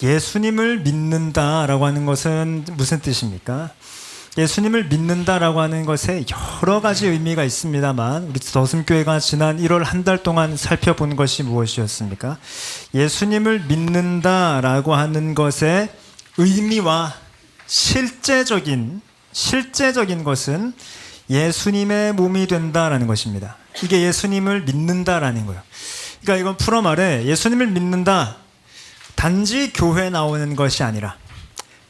예수님을 믿는다라고 하는 것은 무슨 뜻입니까? 예수님을 믿는다라고 하는 것에 여러 가지 의미가 있습니다만 우리 더슴교회가 지난 1월 한 달 동안 살펴본 것이 무엇이었습니까? 예수님을 믿는다라고 하는 것의 의미와 실제적인 것은 예수님의 몸이 된다라는 것입니다. 이게 예수님을 믿는다라는 거예요. 그러니까 이건 풀어 말해 예수님을 믿는다 단지 교회에 나오는 것이 아니라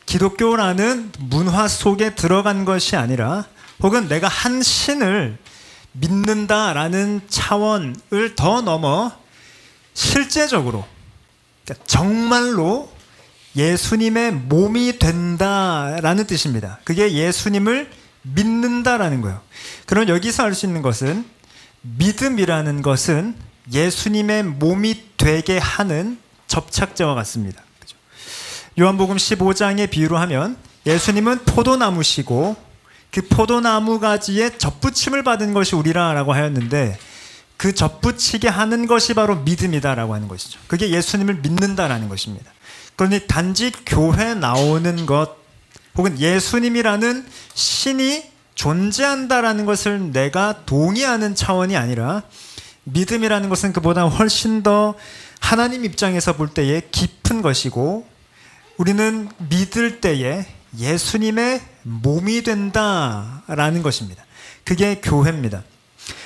기독교라는 문화 속에 들어간 것이 아니라 혹은 내가 한 신을 믿는다라는 차원을 더 넘어 실제적으로 그러니까 정말로 예수님의 몸이 된다라는 뜻입니다. 그게 예수님을 믿는다라는 거예요. 그럼 여기서 알 수 있는 것은 믿음이라는 것은 예수님의 몸이 되게 하는 접착제와 같습니다. 요한복음 15장의 비유로 하면 예수님은 포도나무시고 그 포도나무 가지에 접붙임을 받은 것이 우리라라고 하였는데 그 접붙이게 하는 것이 바로 믿음이다라고 하는 것이죠. 그게 예수님을 믿는다라는 것입니다. 그러니 단지 교회 나오는 것 혹은 예수님이라는 신이 존재한다라는 것을 내가 동의하는 차원이 아니라 믿음이라는 것은 그보다 훨씬 더 하나님 입장에서 볼 때에 깊은 것이고 우리는 믿을 때에 예수님의 몸이 된다라는 것입니다. 그게 교회입니다.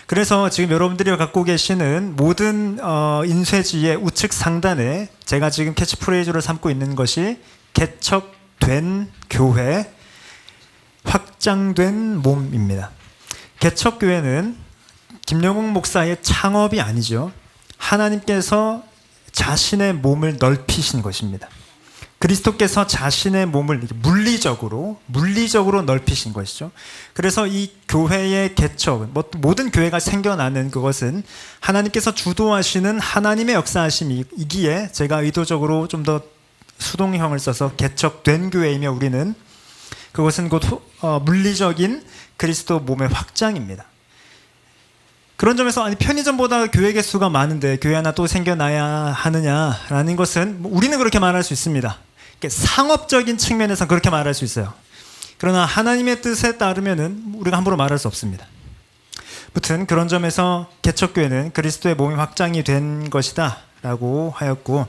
그래서 지금 여러분들이 갖고 계시는 모든 인쇄지의 우측 상단에 제가 지금 캐치프레이즈로 삼고 있는 것이 개척된 교회, 확장된 몸입니다. 개척교회는 김영욱 목사의 창업이 아니죠. 하나님께서 자신의 몸을 넓히신 것입니다. 그리스도께서 자신의 몸을 물리적으로 넓히신 것이죠. 그래서 이 교회의 개척, 모든 교회가 생겨나는 그것은 하나님께서 주도하시는 하나님의 역사하심이기에 제가 의도적으로 좀 더 수동형을 써서 개척된 교회이며 우리는 그것은 곧 물리적인 그리스도 몸의 확장입니다. 그런 점에서 아니 편의점보다 교회 개수가 많은데 교회 하나 또 생겨나야 하느냐라는 것은 우리는 그렇게 말할 수 있습니다. 상업적인 측면에서 그렇게 말할 수 있어요. 그러나 하나님의 뜻에 따르면은 우리가 함부로 말할 수 없습니다. 아무튼 그런 점에서 개척교회는 그리스도의 몸이 확장이 된 것이다 라고 하였고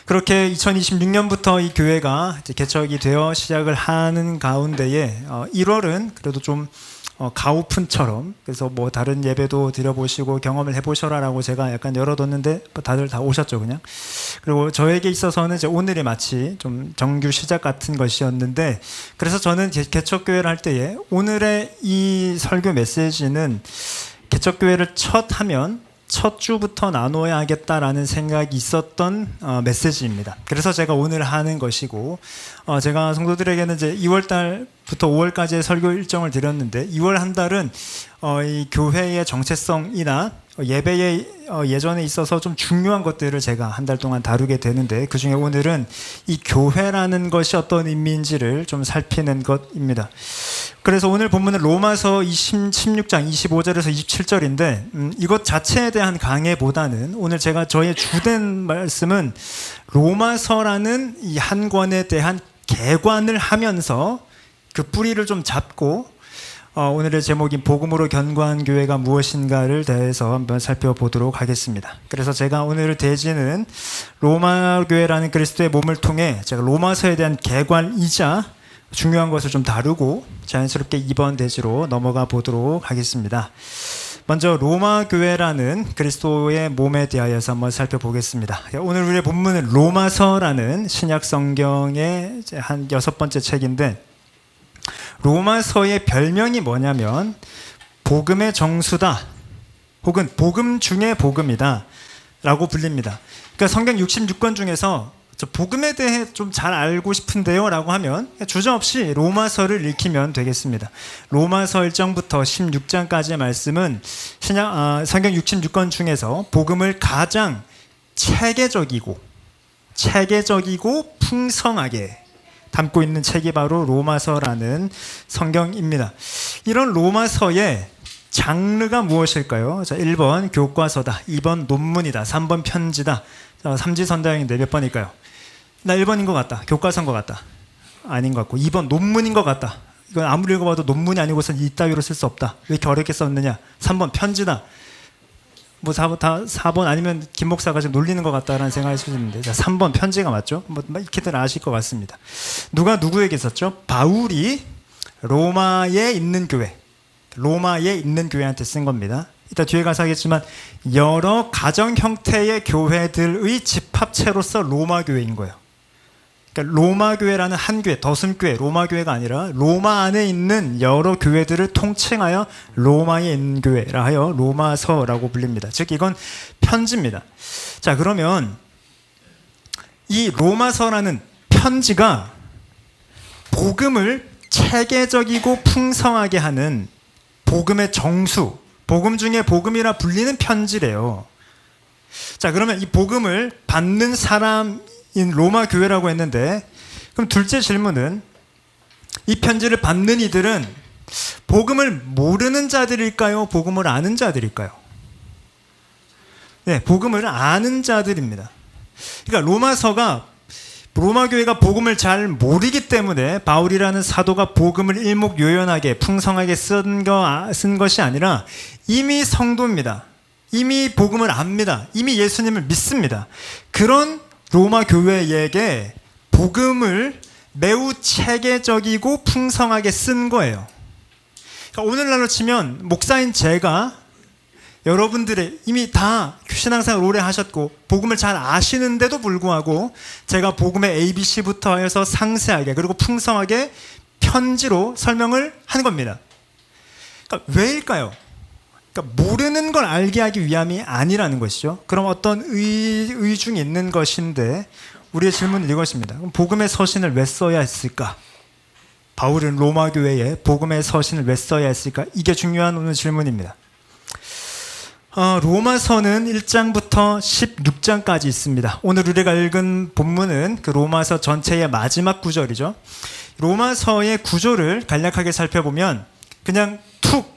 그렇게 2026년부터 이 교회가 이제 개척이 되어 시작을 하는 가운데에 1월은 그래도 좀 가오픈처럼 그래서 뭐 다른 예배도 드려보시고 경험을 해보셔라라고 제가 약간 열어뒀는데 다들 다 오셨죠 그냥. 그리고 저에게 있어서는 이제 오늘이 마치 좀 정규 시작 같은 것이었는데 그래서 저는 개척교회를 할 때에 오늘의 이 설교 메시지는 개척교회를 첫 주부터 나눠야 하겠다라는 생각이 있었던 메시지입니다. 그래서 제가 오늘 하는 것이고 제가 성도들에게는 이제 2월 달부터 5월까지의 설교 일정을 드렸는데 2월 한 달은 이 교회의 정체성이나 예배의 예전에 있어서 좀 중요한 것들을 제가 한 달 동안 다루게 되는데 그중에 오늘은 이 교회라는 것이 어떤 의미인지를 좀 살피는 것입니다. 그래서 오늘 본문은 로마서 16장 25절에서 27절인데 이것 자체에 대한 강해보다는 오늘 제가 저의 주된 말씀은 로마서라는 이 한 권에 대한 개관을 하면서 그 뿌리를 좀 잡고 오늘의 제목인 복음으로 견고한 교회가 무엇인가를 대해서 한번 살펴보도록 하겠습니다. 그래서 제가 오늘 대지는 로마 교회라는 그리스도의 몸을 통해 제가 로마서에 대한 개관이자 중요한 것을 좀 다루고 자연스럽게 이번 대지로 넘어가 보도록 하겠습니다. 먼저 로마 교회라는 그리스도의 몸에 대하여서 한번 살펴보겠습니다. 오늘 우리의 본문은 로마서라는 신약 성경의 한 6번째 책인데 로마서의 별명이 뭐냐면 복음의 정수다 혹은 복음 중의 복음이다 라고 불립니다. 그러니까 성경 66권 중에서 저 복음에 대해 좀 잘 알고 싶은데요 라고 하면 주저없이 로마서를 읽히면 되겠습니다. 로마서 1장부터 16장까지의 말씀은 성경 66권 중에서 복음을 가장 체계적이고 풍성하게 담고 있는 책이 바로 로마서라는 성경입니다. 이런 로마서의 장르가 무엇일까요? 자, 1번 교과서다, 2번 논문이다, 3번 편지다. 자, 삼지선다형인데 몇 번일까요? 나 1번인 것 같다. 교과서인 것 같다. 아닌 것 같고 2번 논문인 것 같다. 이건 아무리 읽어봐도 논문이 아니고선 이따위로 쓸 수 없다. 왜 이렇게 어렵게 썼느냐. 3번 편지다. 뭐 4번 아니면 김 목사가 지금 놀리는 것 같다라는 생각을 하시는데, 자, 3번 편지가 맞죠? 뭐 이렇게들 아실 것 같습니다. 누가 누구에게 썼죠? 바울이 로마에 있는 교회한테 쓴 겁니다. 이따 뒤에 가서 하겠지만 여러 가정 형태의 교회들의 집합체로서 로마 교회인 거예요. 그러니까 로마 교회라는 한 교회, 더슴교회, 로마 교회가 아니라 로마 안에 있는 여러 교회들을 통칭하여 로마에 있는 교회라 하여 로마서라고 불립니다. 즉 이건 편지입니다. 자, 그러면 이 로마서라는 편지가 복음을 체계적이고 풍성하게 하는 복음의 정수, 복음 중에 복음이라 불리는 편지래요. 자, 그러면 이 복음을 받는 사람인 로마 교회라고 했는데, 그럼 둘째 질문은 이 편지를 받는 이들은 복음을 모르는 자들일까요? 복음을 아는 자들일까요? 네, 복음을 아는 자들입니다. 그러니까 로마 교회가 복음을 잘 모르기 때문에 바울이라는 사도가 복음을 일목요연하게 풍성하게 쓴 것이 아니라 이미 성도입니다. 이미 복음을 압니다. 이미 예수님을 믿습니다. 그런 로마 교회에게 복음을 매우 체계적이고 풍성하게 쓴 거예요. 그러니까 오늘날로 치면 목사인 제가 여러분들의 이미 다 신앙생활 오래 하셨고 복음을 잘 아시는데도 불구하고 제가 복음의 ABC부터 해서 상세하게 그리고 풍성하게 편지로 설명을 한 겁니다. 그러니까 왜일까요? 그러니까 모르는 걸 알게 하기 위함이 아니라는 것이죠. 그럼 어떤 의중이 있는 것인데 우리의 질문은 이것입니다. 그럼 복음의 서신을 왜 써야 했을까? 바울은 로마 교회에 복음의 서신을 왜 써야 했을까? 이게 중요한 오늘 질문입니다. 로마서는 1장부터 16장까지 있습니다. 오늘 우리가 읽은 본문은 그 로마서 전체의 마지막 구절이죠. 로마서의 구조를 간략하게 살펴보면 그냥 툭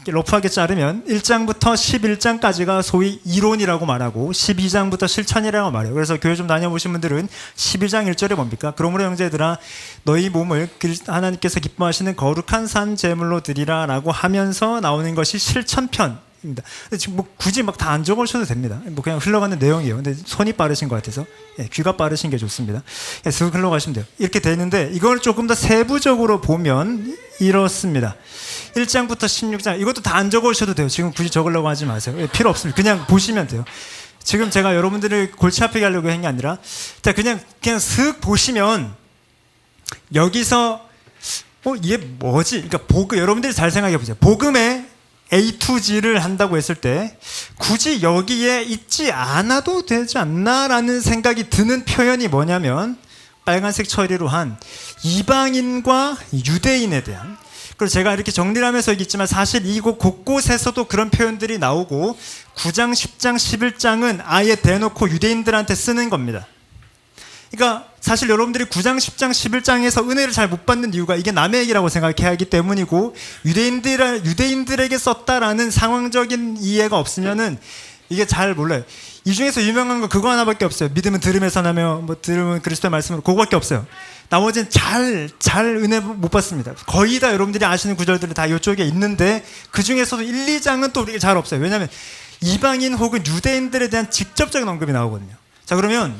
러프하게 자르면 1장부터 11장까지가 소위 이론이라고 말하고 12장부터 실천이라고 말해요. 그래서 교회 좀 다녀보신 분들은 11장 1절에 뭡니까? 그러므로 형제들아 너희 몸을 하나님께서 기뻐하시는 거룩한 산 제물로 드리라 라고 하면서 나오는 것이 실천편 입니다. 근데 지금 뭐 굳이 막 다 안 적으셔도 됩니다. 뭐 그냥 흘러가는 내용이에요. 근데 손이 빠르신 것 같아서 귀가 빠르신 게 좋습니다. 쓱 흘러가시면 돼요. 이렇게 되는데 이걸 조금 더 세부적으로 보면 이렇습니다. 1장부터 16장 이것도 다 안 적으셔도 돼요. 지금 굳이 적으려고 하지 마세요. 필요 없습니다. 그냥 보시면 돼요. 지금 제가 여러분들을 골치 아프게 하려고 한 게 아니라 자 그냥 쓱 보시면 여기서 이게 뭐지? 그러니까 여러분들이 잘 생각해 보세요. 복음의 A to G를 한다고 했을 때 굳이 여기에 있지 않아도 되지 않나라는 생각이 드는 표현이 뭐냐면 빨간색 처리로 한 이방인과 유대인에 대한, 그리고 제가 이렇게 정리를 하면서 얘기했지만 사실 이곳 곳곳에서도 그런 표현들이 나오고 9장, 10장, 11장은 아예 대놓고 유대인들한테 쓰는 겁니다. 그러니까 사실 여러분들이 9장, 10장, 11장에서 은혜를 잘 못 받는 이유가 이게 남의 얘기라고 생각해야 하기 때문이고 유대인들에게 썼다라는 상황적인 이해가 없으면은 이게 잘 몰라요. 이 중에서 유명한 거 그거 하나밖에 없어요. 믿음은 들음에서 나며 뭐 들음은 그리스도의 말씀으로 그거밖에 없어요. 나머지는 잘 은혜 못 받습니다. 거의 다 여러분들이 아시는 구절들이 다 이쪽에 있는데 그 중에서도 1, 2장은 또 우리가 잘 없어요. 왜냐하면 이방인 혹은 유대인들에 대한 직접적인 언급이 나오거든요. 자 그러면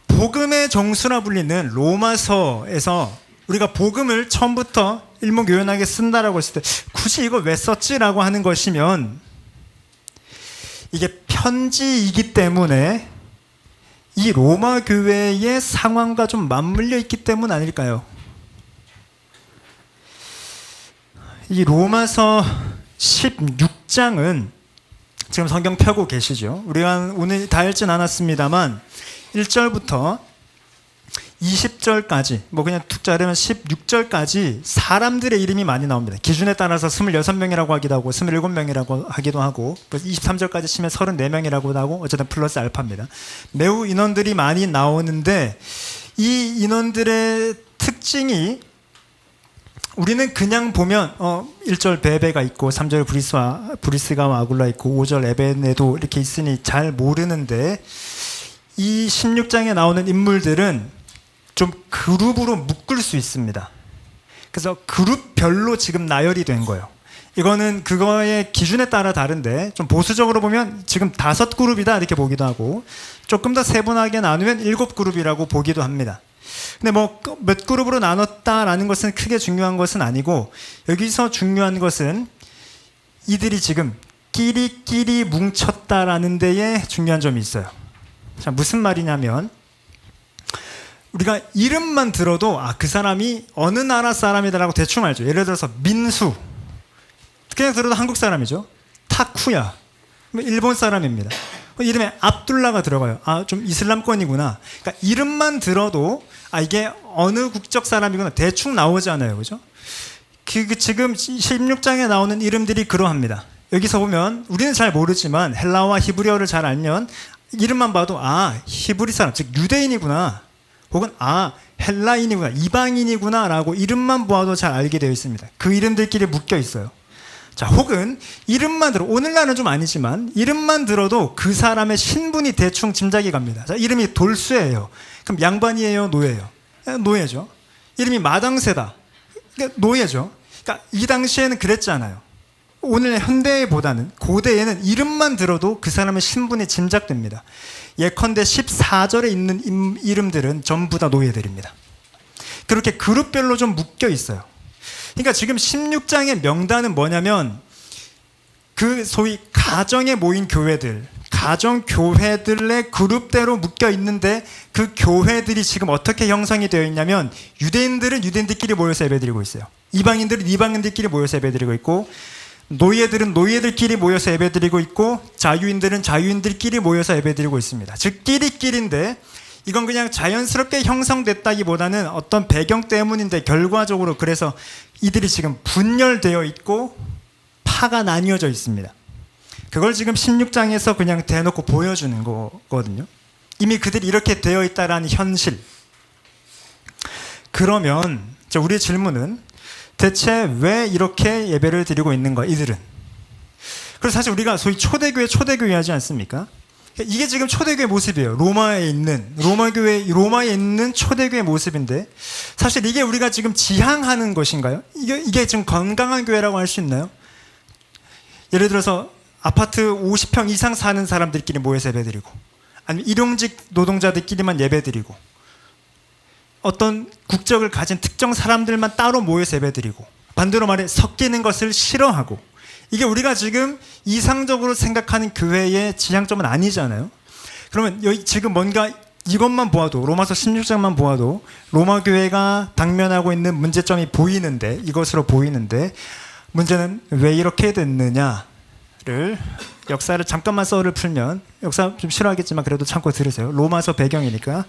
복음의 정수라 불리는 로마서에서 우리가 복음을 처음부터 일목요연하게 쓴다라고 했을 때 굳이 이거 왜 썼지라고 하는 것이면 이게 편지이기 때문에 이 로마 교회의 상황과 좀 맞물려 있기 때문 아닐까요? 이 로마서 16장은 지금 성경 펴고 계시죠? 우리가 오늘 다 읽진 않았습니다만 1절부터 20절까지 뭐 그냥 툭 자르면 16절까지 사람들의 이름이 많이 나옵니다. 기준에 따라서 26명이라고 하기도 하고 27명이라고 하기도 하고 23절까지 치면 34명이라고도 하고 어쨌든 플러스 알파입니다. 매우 인원들이 많이 나오는데 이 인원들의 특징이 우리는 그냥 보면 1절 베베가 있고 3절 브리스가 아굴라 있고 5절 에베네도 이렇게 있으니 잘 모르는데 이 16장에 나오는 인물들은 좀 그룹으로 묶을 수 있습니다. 그래서 그룹별로 지금 나열이 된 거예요. 이거는 그거의 기준에 따라 다른데 좀 보수적으로 보면 지금 5그룹이다 이렇게 보기도 하고 조금 더 세분하게 나누면 7그룹이라고 보기도 합니다. 근데 뭐 몇 그룹으로 나눴다라는 것은 크게 중요한 것은 아니고 여기서 중요한 것은 이들이 지금 끼리끼리 뭉쳤다라는 데에 중요한 점이 있어요. 자, 무슨 말이냐면 우리가 이름만 들어도 그 사람이 어느 나라 사람이다라고 대충 알죠. 예를 들어서 민수 그냥 들어도 한국 사람이죠. 타쿠야 일본 사람입니다. 이름에 압둘라가 들어가요. 좀 이슬람권이구나. 그러니까 이름만 들어도 이게 어느 국적 사람이구나 대충 나오잖아요. 그죠? 지금 16장에 나오는 이름들이 그러합니다. 여기서 보면 우리는 잘 모르지만 헬라어와 히브리어를 잘 알면 이름만 봐도 히브리 사람 즉 유대인이구나 혹은 헬라인이구나 이방인이구나 라고 이름만 보아도 잘 알게 되어 있습니다. 그 이름들끼리 묶여 있어요. 자, 혹은 이름만 들어 오늘날은 좀 아니지만 이름만 들어도 그 사람의 신분이 대충 짐작이 갑니다. 자, 이름이 돌쇠예요. 그럼 양반이에요, 노예예요? 노예죠. 이름이 마당새다. 그러니까 노예죠. 그러니까 이 당시에는 그랬잖아요. 오늘 현대보다는 고대에는 이름만 들어도 그 사람의 신분이 짐작됩니다. 예컨대 14절에 있는 이름들은 전부 다 노예들입니다. 그렇게 그룹별로 좀 묶여 있어요. 그러니까 지금 16장의 명단은 뭐냐면 그 소위 가정에 모인 교회들, 가정교회들의 그룹대로 묶여 있는데 그 교회들이 지금 어떻게 형성이 되어 있냐면 유대인들은 유대인들끼리 모여서 예배드리고 있어요. 이방인들은 이방인들끼리 모여서 예배드리고 있고 노예들은 노예들끼리 모여서 예배드리고 있고 자유인들은 자유인들끼리 모여서 예배드리고 있습니다. 즉 끼리끼리인데 이건 그냥 자연스럽게 형성됐다기보다는 어떤 배경 때문인데 결과적으로 그래서 이들이 지금 분열되어 있고 파가 나뉘어져 있습니다. 그걸 지금 16장에서 그냥 대놓고 보여주는 거거든요. 이미 그들이 이렇게 되어 있다라는 현실. 그러면 우리의 질문은 대체 왜 이렇게 예배를 드리고 있는가 이들은. 그래서 사실 우리가 소위 초대교회 하지 않습니까? 이게 지금 초대교회 모습이에요. 로마에 있는 초대교회 모습인데 사실 이게 우리가 지금 지향하는 것인가요? 이게 지금 건강한 교회라고 할 수 있나요? 예를 들어서 아파트 50평 이상 사는 사람들끼리 모여서 예배드리고 아니면 일용직 노동자들끼리만 예배드리고 어떤 국적을 가진 특정 사람들만 따로 모여서 예배드리고 반대로 말해 섞이는 것을 싫어하고 이게 우리가 지금 이상적으로 생각하는 교회의 지향점은 아니잖아요. 그러면 여기 지금 뭔가 이것만 보아도 로마서 16장만 보아도 로마 교회가 당면하고 있는 문제점이 보이는데 이것으로 보이는데 문제는 왜 이렇게 됐느냐를 역사를 잠깐만 썰을 풀면 역사 좀 싫어하겠지만 그래도 참고 들으세요. 로마서 배경이니까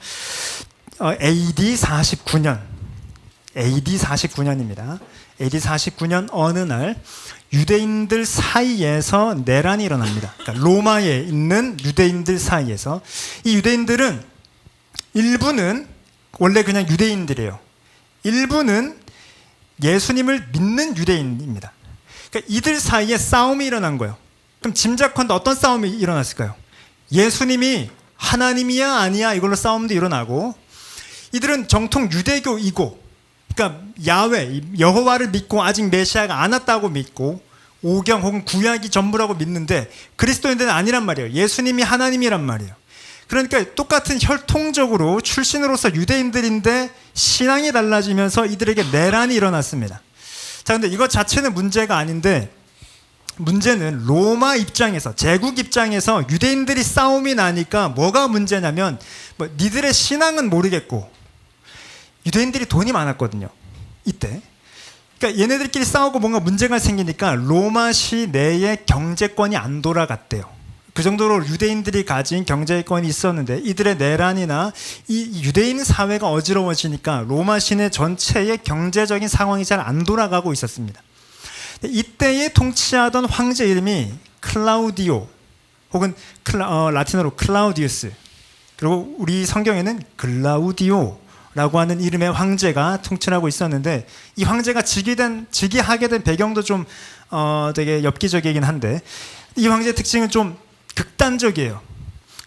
AD 49년입니다. AD 49년 어느 날 유대인들 사이에서 내란이 일어납니다. 그러니까 로마에 있는 유대인들 사이에서 이 유대인들은 일부는 원래 그냥 유대인들이에요. 일부는 예수님을 믿는 유대인입니다. 그러니까 이들 사이에 싸움이 일어난 거예요. 그럼 짐작컨대 어떤 싸움이 일어났을까요? 예수님이 하나님이야 아니야 이걸로 싸움도 일어나고 이들은 정통 유대교이고 그러니까 야훼, 여호와를 믿고 아직 메시아가 안 왔다고 믿고 오경 혹은 구약이 전부라고 믿는데 그리스도인들은 아니란 말이에요. 예수님이 하나님이란 말이에요. 그러니까 똑같은 혈통적으로 출신으로서 유대인들인데 신앙이 달라지면서 이들에게 내란이 일어났습니다. 자, 근데 이것 자체는 문제가 아닌데 문제는 로마 입장에서 제국 입장에서 유대인들이 싸움이 나니까 뭐가 문제냐면 니들의 신앙은 모르겠고 유대인들이 돈이 많았거든요. 이때. 그러니까 얘네들끼리 싸우고 뭔가 문제가 생기니까 로마 시 내에 경제권이 안 돌아갔대요. 그 정도로 유대인들이 가진 경제권이 있었는데 이들의 내란이나 이 유대인 사회가 어지러워지니까 로마 시내 전체의 경제적인 상황이 잘 안 돌아가고 있었습니다. 이때에 통치하던 황제 이름이 클라우디오 혹은 라틴어로 클라우디우스 그리고 우리 성경에는 글라우디오라고 하는 이름의 황제가 통치하고 있었는데 이 황제가 즉위하게 된 배경도 좀 되게 엽기적이긴 한데 이 황제의 특징은 좀 극단적이에요.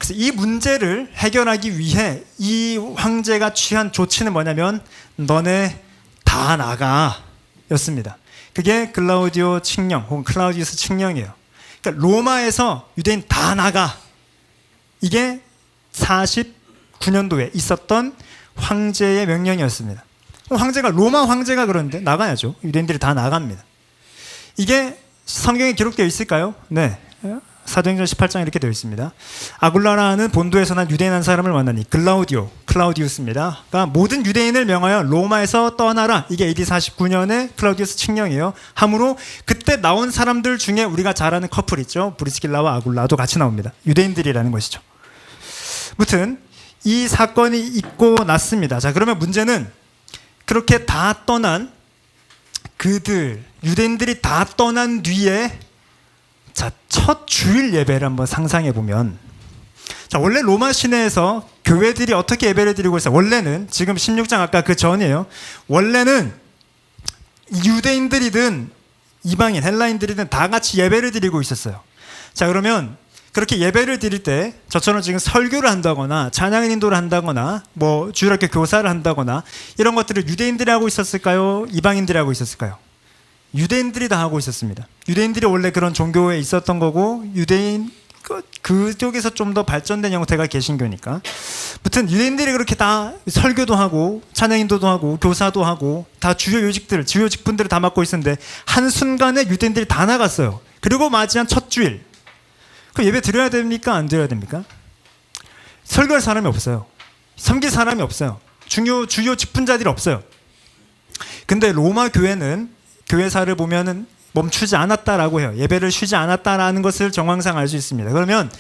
그래서 이 문제를 해결하기 위해 이 황제가 취한 조치는 뭐냐면 너네 다 나가 였습니다. 그게 클라우디오 칙령 혹은 클라우디우스 칙령이에요. 그러니까 로마에서 유대인 다 나가. 이게 49년도에 있었던 황제의 명령이었습니다. 황제가 로마 황제가 그러는데 나가야죠. 유대인들이 다 나갑니다. 이게 성경에 기록되어 있을까요? 네. 사도행전 18장에 이렇게 되어 있습니다. 아굴라라는 본도에서 난 유대인 한 사람을 만나니 클라우디우스입니다. 그러니까 모든 유대인을 명하여 로마에서 떠나라. 이게 AD 49년에 클라우디우스 칙령이에요. 함으로 그때 나온 사람들 중에 우리가 잘 아는 커플 있죠. 브리스길라와 아굴라도 같이 나옵니다. 유대인들이라는 것이죠. 무튼 이 사건이 있고 났습니다. 자, 그러면 문제는 그렇게 다 떠난 그들 유대인들이 다 떠난 뒤에 자, 첫 주일 예배를 한번 상상해 보면, 자, 원래 로마 시내에서 교회들이 어떻게 예배를 드리고 있어요? 원래는 지금 16장 아까 그 전이에요. 원래는 유대인들이든 이방인 헬라인들이든 다 같이 예배를 드리고 있었어요. 자, 그러면 그렇게 예배를 드릴 때 저처럼 지금 설교를 한다거나 찬양 인도를 한다거나 뭐 주일학교 교사를 한다거나 이런 것들을 유대인들이 하고 있었을까요? 이방인들이 하고 있었을까요? 유대인들이 다 하고 있었습니다. 유대인들이 원래 그런 종교에 있었던 거고 유대인 그쪽에서 좀 더 발전된 형태가 개신교니까. 아무튼 유대인들이 그렇게 다 설교도 하고 찬양 인도도 하고 교사도 하고 다 주요 요직들, 주요 직분들을 다 맡고 있었는데 한순간에 유대인들이 다 나갔어요. 그리고 맞이한 첫 주일. 그럼 예배 드려야 됩니까? 안 드려야 됩니까? 설교할 사람이 없어요. 섬길 사람이 없어요. 주요 직분자들이 없어요. 근데 로마 교회는 교회사를 보면은 멈추지 않았다라고 해요. 예배를 쉬지 않았다라는 것을 정황상 알 수 있습니다. 그러면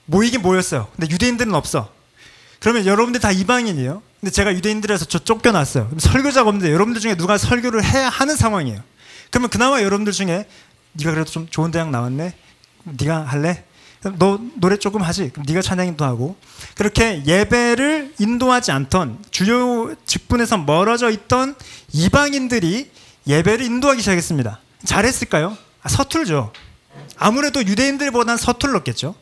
모이긴 모였어요. 근데 유대인들은 없어. 그러면 여러분들 다 이방인이에요. 근데 제가 유대인들에서 쫓겨났어요. 그럼 설교자가 없는데 여러분들 중에 누가 설교를 해야 하는 상황이에요. 그러면 그나마 여러분들 중에 네가 그래도 좀 좋은 대학 나왔네? 네가 할래? 너 노래 조금 하지? 그럼 네가 찬양인도 하고. 그렇게 예배를 인도하지 않던 주요 직분에서 멀어져 있던 이방인들이 예배를 인도하기 시작했습니다. 잘했을까요? 서툴죠. 아무래도 유대인들보다는 서툴렀겠죠.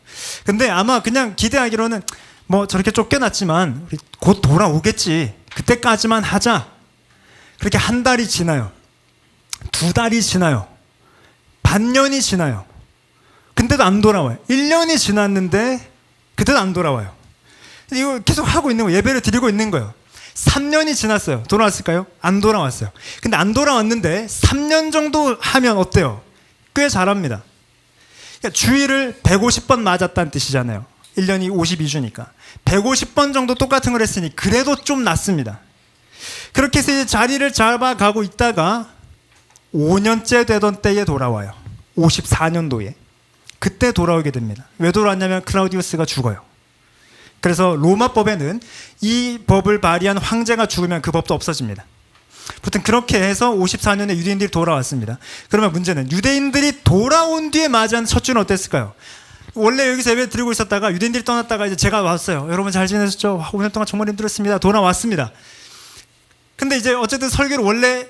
근데 아마 그냥 기대하기로는 뭐 저렇게 쫓겨났지만 곧 돌아오겠지. 그때까지만 하자. 그렇게 한 달이 지나요. 두 달이 지나요. 반년이 지나요. 근데도 안 돌아와요. 1년이 지났는데 그때도 안 돌아와요. 이거 계속 하고 있는 거예요. 예배를 드리고 있는 거예요. 3년이 지났어요. 돌아왔을까요? 안 돌아왔어요. 근데 안 돌아왔는데 3년 정도 하면 어때요? 꽤 잘합니다. 그러니까 주일을 150번 맞았다는 뜻이잖아요. 1년이 52주니까. 150번 정도 똑같은 걸 했으니 그래도 좀 낫습니다. 그렇게 해서 이제 자리를 잡아가고 있다가 5년째 되던 때에 돌아와요. 54년도에. 그때 돌아오게 됩니다. 왜 돌아왔냐면 클라우디우스가 죽어요. 그래서 로마법에는 이 법을 발의한 황제가 죽으면 그 법도 없어집니다. 보통 그렇게 해서 54년에 유대인들이 돌아왔습니다. 그러면 문제는 유대인들이 돌아온 뒤에 맞이한 첫 주는 어땠을까요? 원래 여기서 예배 드리고 있었다가 유대인들이 떠났다가 이제 제가 왔어요. 여러분 잘 지내셨죠? 5년 동안 정말 힘들었습니다. 돌아왔습니다. 근데 이제 어쨌든 설교를 원래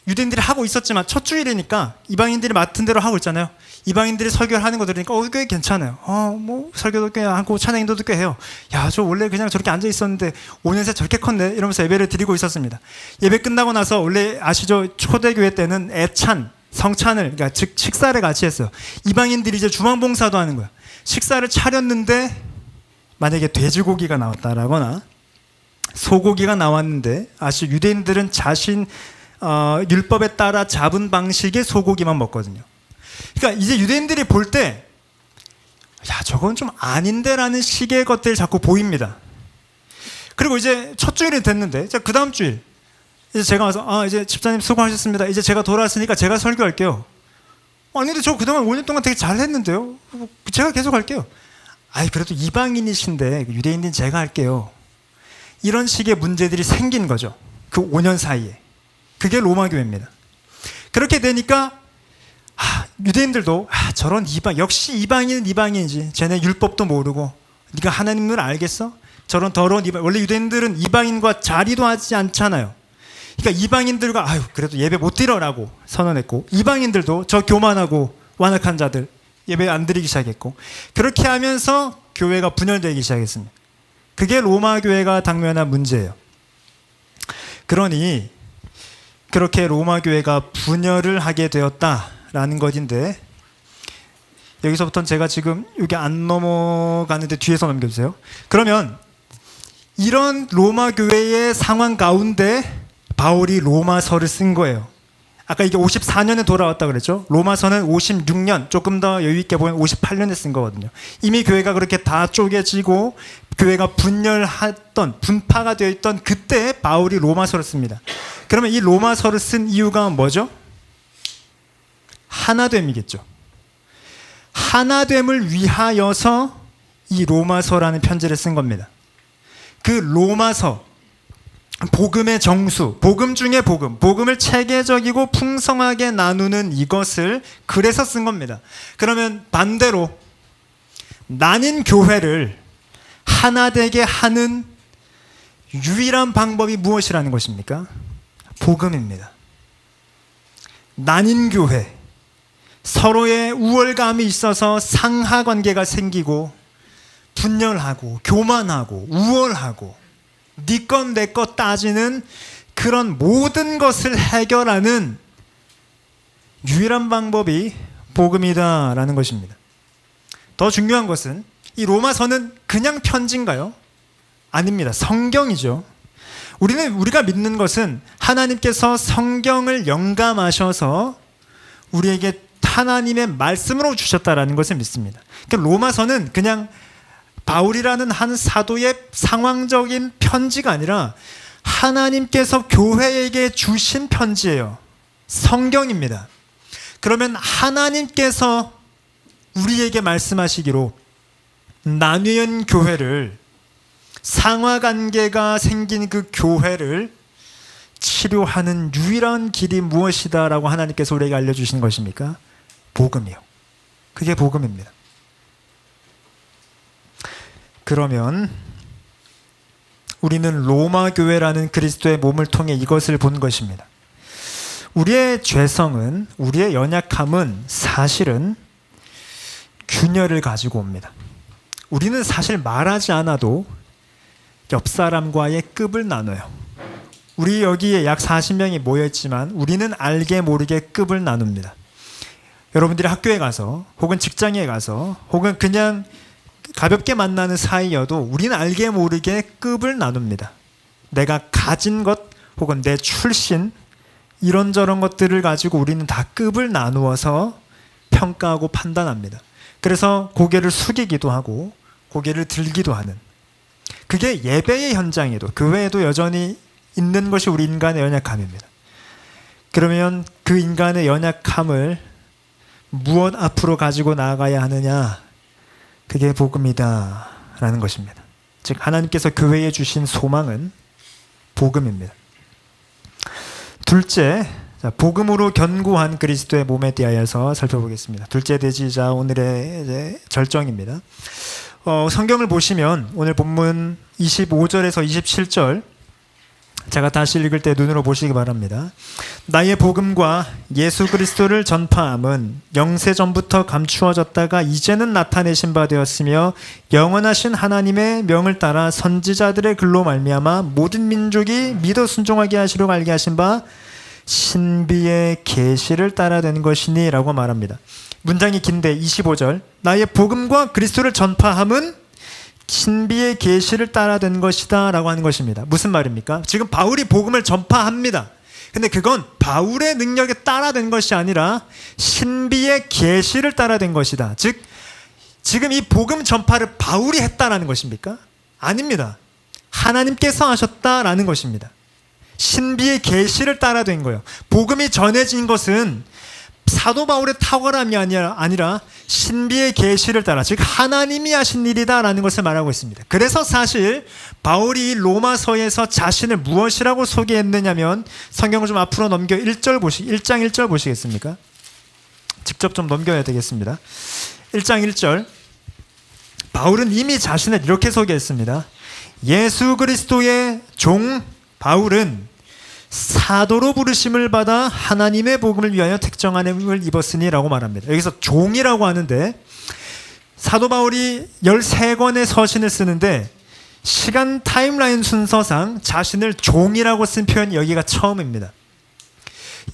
유대인들이 하고 있었지만 첫 주일이니까 이방인들이 맡은 대로 하고 있잖아요. 이방인들이 설교를 하는 거 들으니까 꽤 괜찮아요. 뭐 설교도 꽤 하고 찬양 인도도 꽤 해요. 야, 저 원래 그냥 저렇게 앉아 있었는데 5년 새 저렇게 컸네. 이러면서 예배를 드리고 있었습니다. 예배 끝나고 나서 원래 아시죠? 초대교회 때는 애찬, 성찬을 그러니까 즉 식사를 같이 했어요. 이방인들이 이제 주방봉사도 하는 거야. 식사를 차렸는데 만약에 돼지고기가 나왔다라거나 소고기가 나왔는데 아시죠? 유대인들은 자신 율법에 따라 잡은 방식의 소고기만 먹거든요. 그러니까 이제 유대인들이 볼 때 야, 저건 좀 아닌데라는 식의 것들이 자꾸 보입니다. 그리고 이제 첫 주일이 됐는데 그 다음 주일 이제 제가 와서 이제 집사님 수고하셨습니다. 이제 제가 돌아왔으니까 제가 설교할게요. 아니 근데 저 그동안 5년 동안 되게 잘했는데요. 제가 계속 할게요. 그래도 이방인이신데 유대인인 제가 할게요. 이런 식의 문제들이 생긴 거죠. 그 5년 사이에. 그게 로마 교회입니다. 그렇게 되니까 유대인들도 저런 역시 이방인은 이방인이지. 쟤네 율법도 모르고 네가 하나님을 알겠어? 저런 더러운 원래 유대인들은 이방인과 자리도 하지 않잖아요. 그러니까 이방인들과 그래도 예배 못 드려라고 선언했고 이방인들도 저 교만하고 완악한 자들 예배 안 드리기 시작했고 그렇게 하면서 교회가 분열되기 시작했습니다. 그게 로마 교회가 당면한 문제예요. 그러니 그렇게 로마 교회가 분열을 하게 되었다라는 것인데, 여기서부터는 제가 지금 여기 안 넘어가는데 뒤에서 넘겨주세요. 그러면 이런 로마 교회의 상황 가운데 바울이 로마서를 쓴 거예요. 아까 이게 54년에 돌아왔다 그랬죠. 로마서는 56년, 조금 더 여유 있게 보면 58년에 쓴 거거든요. 이미 교회가 그렇게 다 쪼개지고 교회가 분열했던, 분파가 되어 있던 그때 바울이 로마서를 씁니다. 그러면 이 로마서를 쓴 이유가 뭐죠? 하나됨이겠죠. 하나됨을 위하여서 이 로마서라는 편지를 쓴 겁니다. 그 로마서, 복음의 정수, 복음 중에 복음, 복음을 체계적이고 풍성하게 나누는 이것을 그래서 쓴 겁니다. 그러면 반대로 나뉜 교회를 하나 되게 하는 유일한 방법이 무엇이라는 것입니까? 복음입니다. 나뉜 교회, 서로의 우월감이 있어서 상하 관계가 생기고 분열하고 교만하고 우월하고 네 것 내 것 따지는 그런 모든 것을 해결하는 유일한 방법이 복음이다라는 것입니다. 더 중요한 것은 이 로마서는 그냥 편지인가요? 아닙니다. 성경이죠. 우리가 믿는 것은 하나님께서 성경을 영감하셔서 우리에게 하나님의 말씀으로 주셨다라는 것을 믿습니다. 그러니까 로마서는 그냥 바울이라는 한 사도의 상황적인 편지가 아니라 하나님께서 교회에게 주신 편지예요. 성경입니다. 그러면 하나님께서 우리에게 말씀하시기로 나뉘은 교회를, 상하관계가 생긴 그 교회를 치료하는 유일한 길이 무엇이다라고 하나님께서 우리에게 알려주신 것입니까? 복음이요. 그게 복음입니다. 그러면 우리는 로마 교회라는 그리스도의 몸을 통해 이것을 본 것입니다. 우리의 죄성은, 우리의 연약함은 사실은 균열을 가지고 옵니다. 우리는 사실 말하지 않아도 옆 사람과의 급을 나눠요. 우리 여기에 약 40명이 모여있지만 우리는 알게 모르게 급을 나눕니다. 여러분들이 학교에 가서 혹은 직장에 가서 혹은 그냥 가볍게 만나는 사이여도 우리는 알게 모르게 급을 나눕니다. 내가 가진 것 혹은 내 출신 이런저런 것들을 가지고 우리는 다 급을 나누어서 평가하고 판단합니다. 그래서 고개를 숙이기도 하고 고개를 들기도 하는, 그게 예배의 현장에도 교회에도 여전히 있는 것이 우리 인간의 연약함입니다. 그러면 그 인간의 연약함을 무엇 앞으로 가지고 나아가야 하느냐? 그게 복음이다 라는 것입니다. 즉 하나님께서 교회에 주신 소망은 복음입니다. 둘째, 복음으로 견고한 그리스도의 몸에 대하여서 살펴보겠습니다. 둘째 대지자 오늘의 절정입니다. 성경을 보시면 오늘 본문 25절에서 27절 제가 다시 읽을 때 눈으로 보시기 바랍니다. 나의 복음과 예수 그리스도를 전파함은 영세전부터 감추어졌다가 이제는 나타내신 바 되었으며 영원하신 하나님의 명을 따라 선지자들의 글로 말미암아 모든 민족이 믿어 순종하게 하시려고 알게 하신 바 신비의 계시를 따라 된 것이니 라고 말합니다. 문장이 긴데 25절, 나의 복음과 그리스도를 전파함은 신비의 계시를 따라 된 것이다 라고 하는 것입니다. 무슨 말입니까? 지금 바울이 복음을 전파합니다. 근데 그건 바울의 능력에 따라 된 것이 아니라 신비의 계시를 따라 된 것이다. 즉 지금 이 복음 전파를 바울이 했다라는 것입니까? 아닙니다. 하나님께서 하셨다라는 것입니다. 신비의 계시를 따라 된 거예요. 복음이 전해진 것은 사도 바울의 탁월함이 아니라 신비의 계시를 따라, 즉 하나님이 하신 일이다라는 것을 말하고 있습니다. 그래서 사실 바울이 로마서에서 자신을 무엇이라고 소개했느냐면, 성경을 좀 앞으로 넘겨 1장 1절 보시겠습니까? 직접 좀 넘겨야 되겠습니다. 1장 1절, 바울은 이미 자신을 이렇게 소개했습니다. 예수 그리스도의 종 바울은 사도로 부르심을 받아 하나님의 복음을 위하여 택정함을 입었으니 라고 말합니다. 여기서 종이라고 하는데 사도 바울이 13권의 서신을 쓰는데 시간 타임라인 순서상 자신을 종이라고 쓴 표현이 여기가 처음입니다.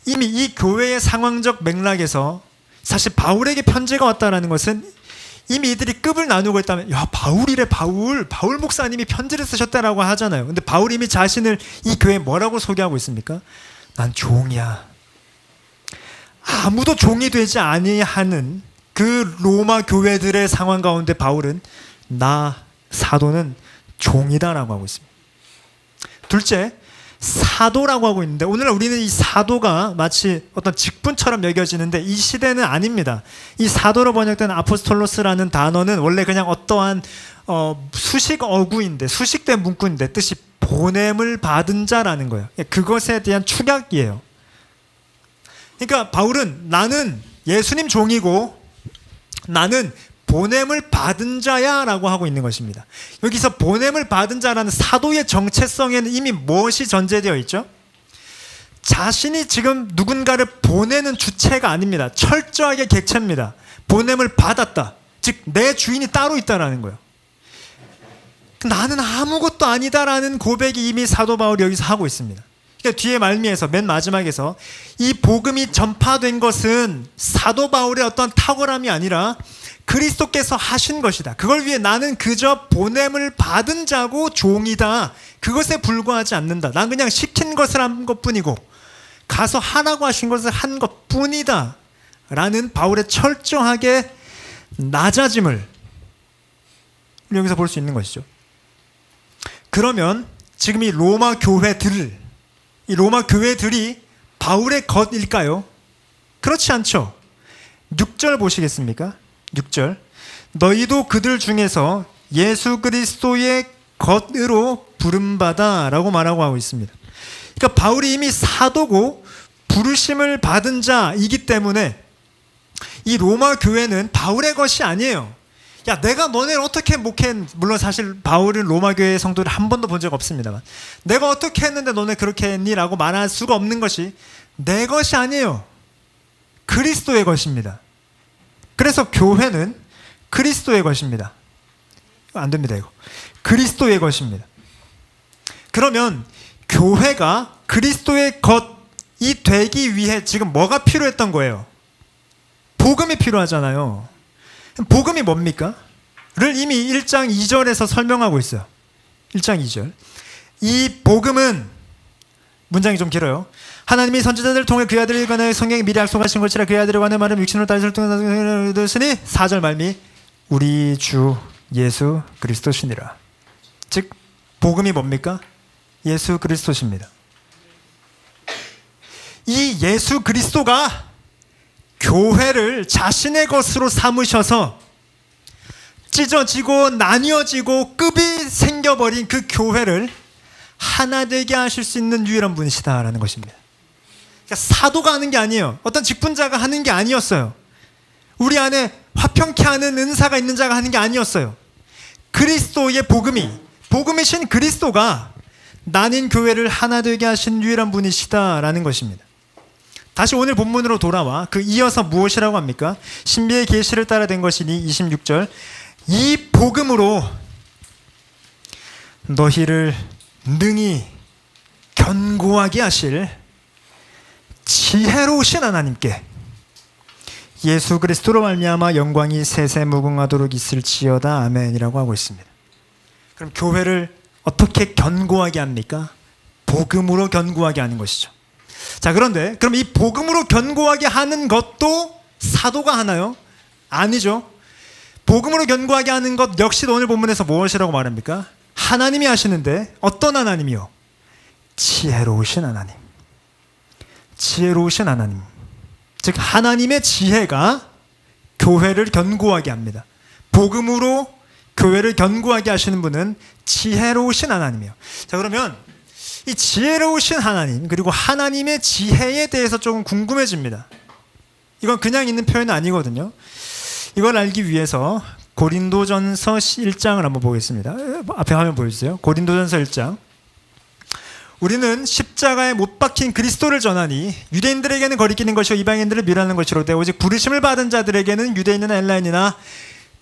이미 이 교회의 상황적 맥락에서 사실 바울에게 편지가 왔다는 것은 이미 이들이 급을 나누고 있다면, 야, 바울이래, 바울 목사님이 편지를 쓰셨다라고 하잖아요. 근데 바울이 이미 자신을 이 교회에 뭐라고 소개하고 있습니까? 난 종이야. 아무도 종이 되지 아니하는 그 로마 교회들의 상황 가운데 바울은 나 사도는 종이다라고 하고 있습니다. 둘째, 사도라고 하고 있는데 오늘날 우리는 이 사도가 마치 어떤 직분처럼 여겨지는데 이 시대는 아닙니다. 이 사도로 번역된 아포스톨로스라는 단어는 원래 그냥 어떠한 수식 어구인데, 수식된 문구인데 뜻이 보냄을 받은 자라는 거예요. 그것에 대한 축약이에요. 그러니까 바울은 나는 예수님 종이고 나는 보냄을 받은 자야 라고 하고 있는 것입니다. 여기서 보냄을 받은 자라는 사도의 정체성에는 이미 무엇이 전제되어 있죠? 자신이 지금 누군가를 보내는 주체가 아닙니다. 철저하게 객체입니다. 보냄을 받았다. 즉 내 주인이 따로 있다라는 거예요. 나는 아무것도 아니다라는 고백이 이미 사도 바울이 여기서 하고 있습니다. 그러니까 뒤에 말미에서 맨 마지막에서 이 복음이 전파된 것은 사도 바울의 어떤 탁월함이 아니라 그리스도께서 하신 것이다. 그걸 위해 나는 그저 보냄을 받은 자고 종이다. 그것에 불과하지 않는다. 난 그냥 시킨 것을 한 것뿐이고 가서 하라고 하신 것을 한 것뿐이다. 라는 바울의 철저하게 낮아짐을 여기서 볼 수 있는 것이죠. 그러면 지금 이 로마 교회들이 바울의 것일까요? 그렇지 않죠. 6절 보시겠습니까? 6절, 너희도 그들 중에서 예수 그리스도의 것으로 부름받아 라고 말하고 하고 있습니다. 그러니까 바울이 이미 사도고 부르심을 받은 자이기 때문에 이 로마 교회는 바울의 것이 아니에요. 야, 내가 너네를 어떻게 목회했, 물론 사실 바울은 로마 교회의 성도를 한 번도 본 적 없습니다만, 내가 어떻게 했는데 너네 그렇게 했니? 라고 말할 수가 없는 것이 내 것이 아니에요. 그리스도의 것입니다. 그래서 교회는 그리스도의 것입니다. 안 됩니다, 이거. 그리스도의 것입니다. 그러면 교회가 그리스도의 것이 되기 위해 지금 뭐가 필요했던 거예요? 복음이 필요하잖아요. 복음이 뭡니까? 를 이미 1장 2절에서 설명하고 있어요. 1장 2절. 이 복음은, 문장이 좀 길어요. 하나님이 선지자들을 통해 그 아들을 관하여 성경에 미리 약속하신 것이라 그 아들에 관해 말은 육신으로 다윗을 통해 얻으시니 4절 말미 우리 주 예수 그리스도시니라. 즉 복음이 뭡니까? 예수 그리스도십니다. 이 예수 그리스도가 교회를 자신의 것으로 삼으셔서 찢어지고 나뉘어지고 급이 생겨버린 그 교회를 하나 되게 하실 수 있는 유일한 분이시다라는 것입니다. 그러니까 사도가 하는 게 아니에요. 어떤 직분자가 하는 게 아니었어요. 우리 안에 화평케 하는 은사가 있는 자가 하는 게 아니었어요. 그리스도의 복음이신 그리스도가 나뉜 교회를 하나 되게 하신 유일한 분이시다라는 것입니다. 다시 오늘 본문으로 돌아와 그 이어서 무엇이라고 합니까? 신비의 계시를 따라 된 것이니 26절, 이 복음으로 너희를 능히 견고하게 하실 지혜로우신 하나님께 예수 그리스도로 말미암아 영광이 세세 무궁하도록 있을지어다. 아멘이라고 하고 있습니다. 그럼 교회를 어떻게 견고하게 합니까? 복음으로 견고하게 하는 것이죠. 자, 그런데 그럼 이 복음으로 견고하게 하는 것도 사도가 하나요? 아니죠. 복음으로 견고하게 하는 것 역시 오늘 본문에서 무엇이라고 말합니까? 하나님이 하시는데 어떤 하나님이요? 지혜로우신 하나님. 지혜로우신 하나님. 즉 하나님의 지혜가 교회를 견고하게 합니다. 복음으로 교회를 견고하게 하시는 분은 지혜로우신 하나님이에요. 자, 그러면 이 지혜로우신 하나님 그리고 하나님의 지혜에 대해서 조금 궁금해집니다. 이건 그냥 있는 표현은 아니거든요. 이걸 알기 위해서 고린도전서 1장을 한번 보겠습니다. 앞에 화면 보여주세요. 고린도전서 1장. 우리는 십자가에 못 박힌 그리스도를 전하니 유대인들에게는 거리끼는 것이요 이방인들을 멸하는 것이로되 오직 부르심을 받은 자들에게는 유대인이나 헬라인이나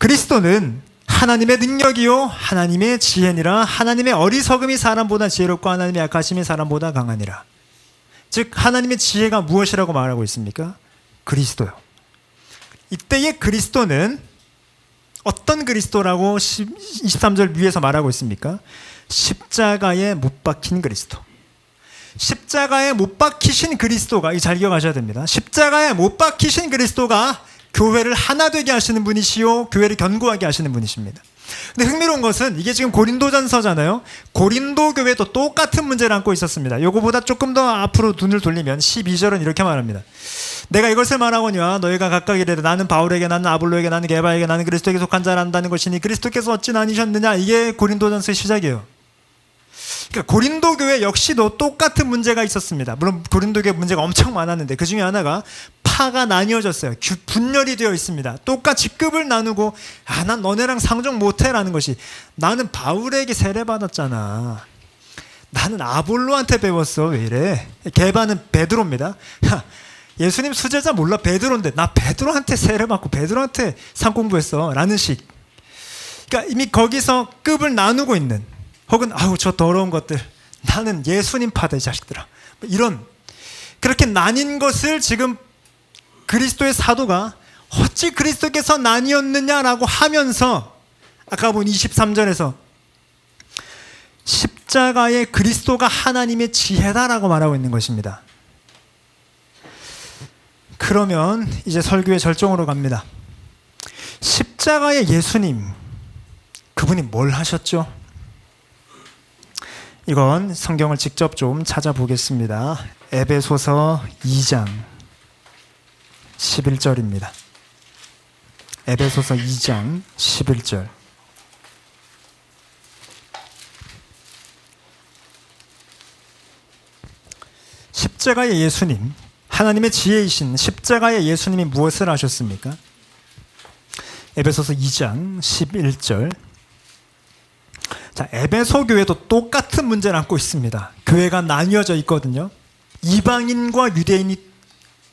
그리스도는 하나님의 능력이요 하나님의 지혜니라. 하나님의 어리석음이 사람보다 지혜롭고 하나님의 약하심이 사람보다 강하니라. 즉 하나님의 지혜가 무엇이라고 말하고 있습니까? 그리스도요. 이때의 그리스도는 어떤 그리스도라고 23절 위에서 말하고 있습니까? 십자가에 못 박힌 그리스도. 십자가에 못 박히신 그리스도가, 잘 기억하셔야 됩니다. 십자가에 못 박히신 그리스도가 교회를 하나 되게 하시는 분이시요 교회를 견고하게 하시는 분이십니다. 근데 흥미로운 것은 이게 지금 고린도전서잖아요. 고린도 교회도 똑같은 문제를 안고 있었습니다. 요거보다 조금 더 앞으로 눈을 돌리면 12절은 이렇게 말합니다. 내가 이것을 말하거니와 너희가 각각 이르되 나는 바울에게, 나는 아볼로에게, 나는 게바에게, 나는 그리스도에게 속한 자란다는 것이니 그리스도께서 어찌 나뉘셨느냐. 이게 고린도전서의 시작이에요. 그러니까 고린도 교회 역시도 똑같은 문제가 있었습니다. 물론 고린도 교회 문제가 엄청 많았는데 그 중에 하나가 파가 나뉘어졌어요. 분열이 되어 있습니다. 똑같이 급을 나누고 난 너네랑 상종 못해 라는 것이, 나는 바울에게 세례받았잖아, 나는 아볼로한테 배웠어, 왜 이래. 게바는 베드로입니다. 예수님 수제자 몰라? 베드로인데 나 베드로한테 세례받고 베드로한테 상 공부했어 라는 식. 그러니까 이미 거기서 급을 나누고 있는, 혹은 아우 저 더러운 것들, 나는 예수님 파다 이 자식들아, 이런, 그렇게 나뉜 것을 지금 그리스도의 사도가 어찌 그리스도께서 나뉘었느냐라고 하면서 아까 본 23절에서 십자가의 그리스도가 하나님의 지혜다라고 말하고 있는 것입니다. 그러면 이제 설교의 절정으로 갑니다. 십자가의 예수님, 그분이 뭘 하셨죠? 이건 성경을 직접 좀 찾아보겠습니다. 에베소서 2장 11절입니다. 에베소서 2장 11절. 십자가의 예수님, 하나님의 지혜이신 십자가의 예수님이 무엇을 하셨습니까? 에베소서 2장 11절. 자, 에베소 교회도 똑같은 문제를 안고 있습니다. 교회가 나뉘어져 있거든요. 이방인과 유대인이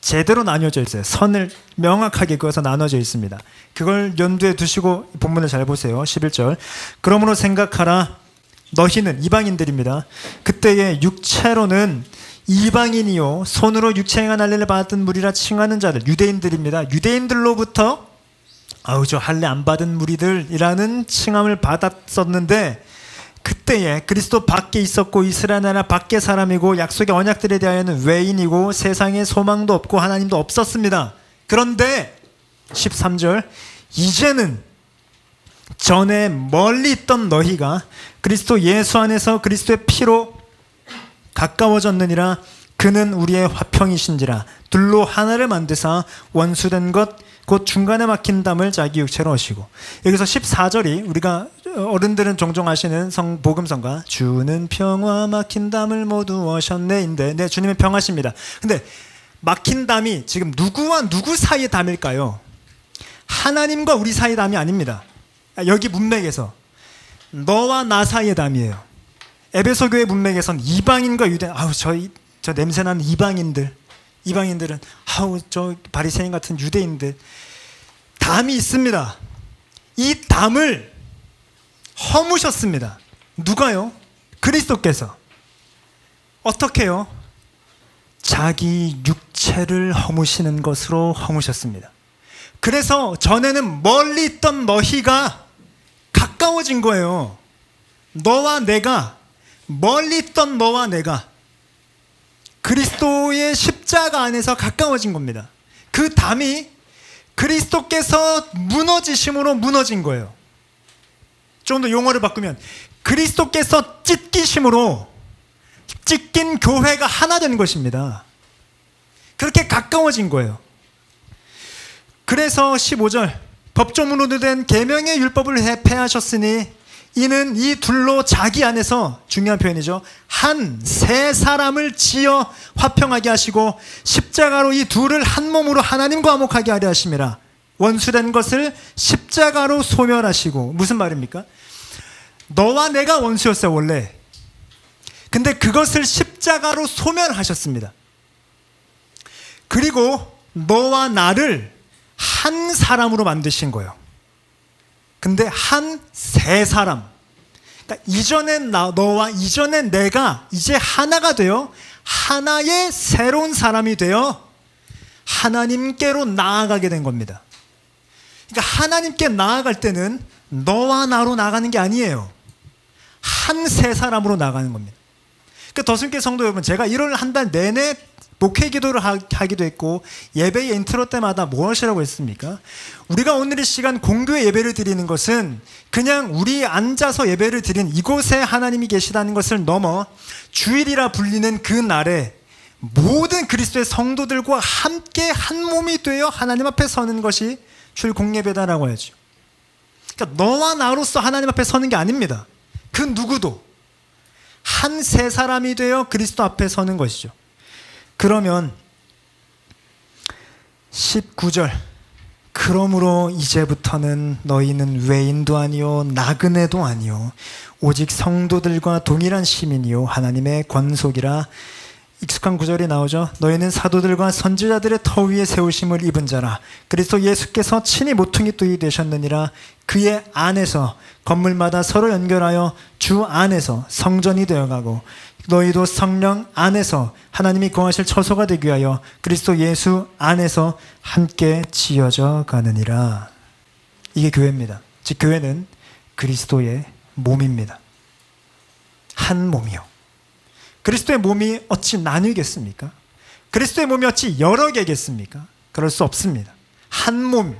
제대로 나뉘어져 있어요. 선을 명확하게 그어서 나눠져 있습니다. 그걸 염두에 두시고 본문을 잘 보세요. 11절. 그러므로 생각하라. 너희는, 이방인들입니다, 그때의 육체로는 이방인이요 손으로 육체 행한 할례를 받은 무리라 칭하는 자들, 유대인들입니다. 유대인들로부터 아우 저 할례 안 받은 무리들이라는 칭함을 받았었는데, 그때에 그리스도 밖에 있었고 이스라엘 나라 밖의 사람이고 약속의 언약들에 대하여는 외인이고 세상에 소망도 없고 하나님도 없었습니다. 그런데 13절, 이제는 전에 멀리 있던 너희가 그리스도 예수 안에서 그리스도의 피로 가까워졌느니라. 그는 우리의 화평이신지라. 둘로 하나를 만드사 원수된 것 곧 중간에 막힌 담을 자기 육체로 하시고. 여기서 14절이 우리가 어른들은 종종 하시는 복음성가, 주는 평화 막힌 담을 모두 하셨네인데, 네, 주님은 평화십니다. 근데 막힌 담이 지금 누구와 누구 사이의 담일까요? 하나님과 우리 사이의 담이 아닙니다. 여기 문맥에서 너와 나 사이의 담이에요. 에베소 교회 문맥에선 이방인과 유대인, 아우 저 냄새나는 이방인들은 아우 저 바리새인 같은 유대인들, 담이 있습니다. 이 담을 허무셨습니다. 누가요? 그리스도께서. 어떻게요? 자기 육체를 허무시는 것으로 허무셨습니다. 그래서 전에는 멀리 있던 너희가 가까워진 거예요. 너와 내가, 멀리 있던 너와 내가 그리스도의 십자가 안에서 가까워진 겁니다. 그 담이 그리스도께서 무너지심으로 무너진 거예요. 좀 더 용어를 바꾸면 그리스도께서 찢기심으로 찢긴 교회가 하나 된 것입니다. 그렇게 가까워진 거예요. 그래서 15절, 법조문으로 된 계명의 율법을 폐하셨으니 이는 이 둘로 자기 안에서, 중요한 표현이죠, 한 세 사람을 지어 화평하게 하시고 십자가로 이 둘을 한 몸으로 하나님과 화목하게 하려 하심이라. 원수된 것을 십자가로 소멸하시고. 무슨 말입니까? 너와 내가 원수였어요 원래. 근데 그것을 십자가로 소멸하셨습니다. 그리고 너와 나를 한 사람으로 만드신 거예요. 근데 한 세 사람, 그러니까 이전엔 너와 이전엔 내가 이제 하나가 되어 하나의 새로운 사람이 되어 하나님께로 나아가게 된 겁니다. 그러니까 하나님께 나아갈 때는 너와 나로 나가는 게 아니에요. 한 세 사람으로 나가는 겁니다. 그러니까 더순교회 성도 여러분, 제가 1월 한 달 내내 목회 기도를 하기도 했고 예배의 인트로 때마다 무엇이라고 했습니까? 우리가 오늘 이 시간 공교회 예배를 드리는 것은 그냥 우리 앉아서 예배를 드린 이곳에 하나님이 계시다는 것을 넘어 주일이라 불리는 그 날에 모든 그리스도의 성도들과 함께 한 몸이 되어 하나님 앞에 서는 것이 주일 공예배다라고 하죠. 그러니까 너와 나로서 하나님 앞에 서는 게 아닙니다. 그 누구도 한 세 사람이 되어 그리스도 앞에 서는 것이죠. 그러면 19절, 그러므로 이제부터는 너희는 외인도 아니요 나그네도 아니요 오직 성도들과 동일한 시민이요 하나님의 권속이라. 익숙한 구절이 나오죠. 너희는 사도들과 선지자들의 터 위에 세우심을 입은 자라. 그리스도 예수께서 친히 모퉁이 돌이 되셨느니라. 그의 안에서 건물마다 서로 연결하여 주 안에서 성전이 되어가고 너희도 성령 안에서 하나님이 거하실 처소가 되기 위하여 그리스도 예수 안에서 함께 지어져 가느니라. 이게 교회입니다. 즉 교회는 그리스도의 몸입니다. 한 몸이요. 그리스도의 몸이 어찌 나뉘겠습니까? 그리스도의 몸이 어찌 여러 개겠습니까? 그럴 수 없습니다. 한 몸,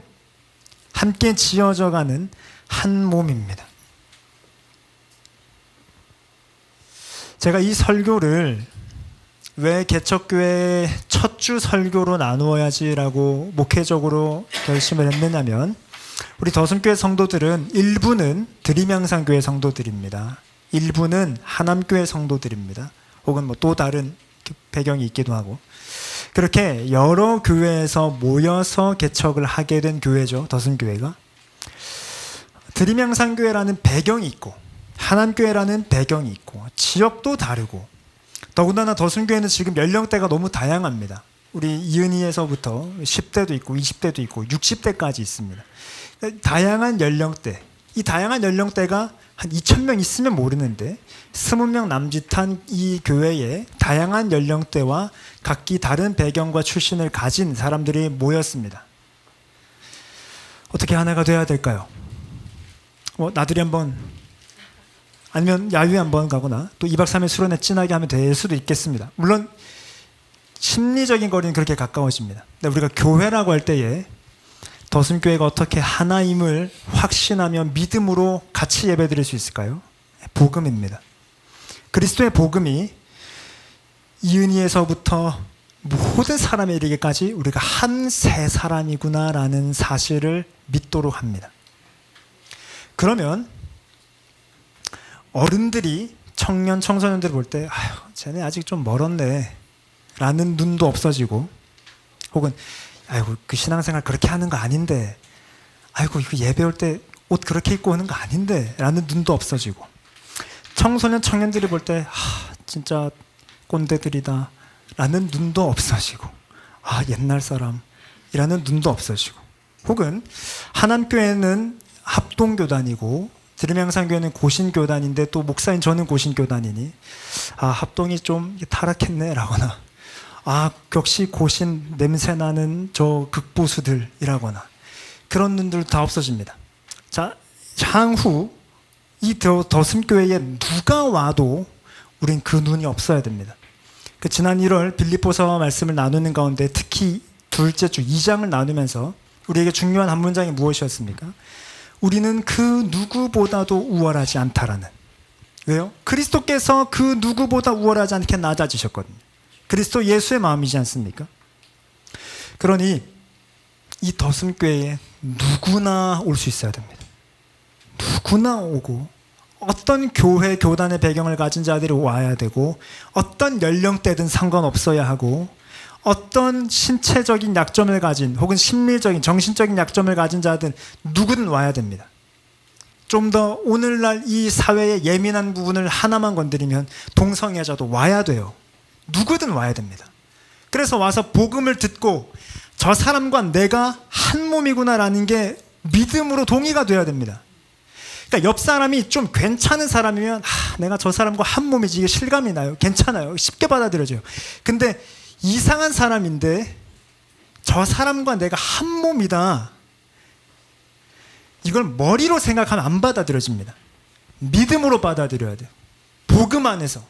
함께 지어져 가는 한 몸입니다. 제가 이 설교를 왜 개척교회 첫 주 설교로 나누어야지라고 목회적으로 결심을 했느냐면, 우리 더순교회 성도들은 일부는 드림양산교회 성도들입니다. 일부는 하남교회 성도들입니다. 혹은 뭐 또 다른 배경이 있기도 하고, 그렇게 여러 교회에서 모여서 개척을 하게 된 교회죠. 더순교회가. 드림양산교회라는 배경이 있고 하남교회라는 배경이 있고 지역도 다르고, 더군다나 더순교회는 지금 연령대가 너무 다양합니다. 우리 이은희에서부터 10대도 있고 20대도 있고 60대까지 있습니다. 다양한 연령대, 이 다양한 연령대가 한 2,000명 있으면 모르는데 20명 남짓한 이 교회에 다양한 연령대와 각기 다른 배경과 출신을 가진 사람들이 모였습니다. 어떻게 하나가 돼야 될까요? 나들이 한번, 아니면 야유회 한번 가거나 또 2박 3일 수련회 진하게 하면 될 수도 있겠습니다. 물론 심리적인 거리는 그렇게 가까워집니다. 근데 우리가 교회라고 할 때에 더순교회가 어떻게 하나임을 확신하며 믿음으로 같이 예배드릴 수 있을까요? 복음입니다. 그리스도의 복음이 이은희에서부터 모든 사람에 이르기까지 우리가 한 세 사람이구나라는 사실을 믿도록 합니다. 그러면 어른들이 청년, 청소년들을 볼 때 아휴, 쟤네 아직 좀 멀었네 라는 눈도 없어지고, 혹은 아이고 그 신앙생활 그렇게 하는 거 아닌데, 아이고 이거 예배 올 때 옷 그렇게 입고 오는 거 아닌데 라는 눈도 없어지고, 청소년 청년들이 볼 때 진짜 꼰대들이다 라는 눈도 없어지고, 옛날 사람이라는 눈도 없어지고, 혹은 하남교회는 합동교단이고 드림양산교회는 고신교단인데 또 목사인 저는 고신교단이니 합동이 좀 타락했네 라거나, 역시 고신 냄새나는 저 극보수들이라거나, 그런 눈들 다 없어집니다. 자, 향후 이 더순교회에 누가 와도 우린 그 눈이 없어야 됩니다. 지난 1월 빌립보서 말씀을 나누는 가운데 특히 둘째 주 2장을 나누면서 우리에게 중요한 한 문장이 무엇이었습니까? 우리는 그 누구보다도 우월하지 않다라는. 왜요? 그리스도께서 그 누구보다 우월하지 않게 낮아지셨거든요. 그리스도 예수의 마음이지 않습니까? 그러니 이 더순교회에 누구나 올 수 있어야 됩니다. 누구나 오고, 어떤 교회, 교단의 배경을 가진 자들이 와야 되고, 어떤 연령대든 상관없어야 하고, 어떤 신체적인 약점을 가진, 혹은 심리적인, 정신적인 약점을 가진 자든 누구든 와야 됩니다. 좀 더 오늘날 이 사회의 예민한 부분을 하나만 건드리면 동성애자도 와야 돼요. 누구든 와야 됩니다. 그래서 와서 복음을 듣고 저 사람과 내가 한 몸이구나라는 게 믿음으로 동의가 돼야 됩니다. 그러니까 옆 사람이 좀 괜찮은 사람이면 내가 저 사람과 한 몸이지, 이게 실감이 나요. 괜찮아요. 쉽게 받아들여져요. 근데 이상한 사람인데 저 사람과 내가 한 몸이다, 이걸 머리로 생각하면 안 받아들여집니다. 믿음으로 받아들여야 돼요. 복음 안에서.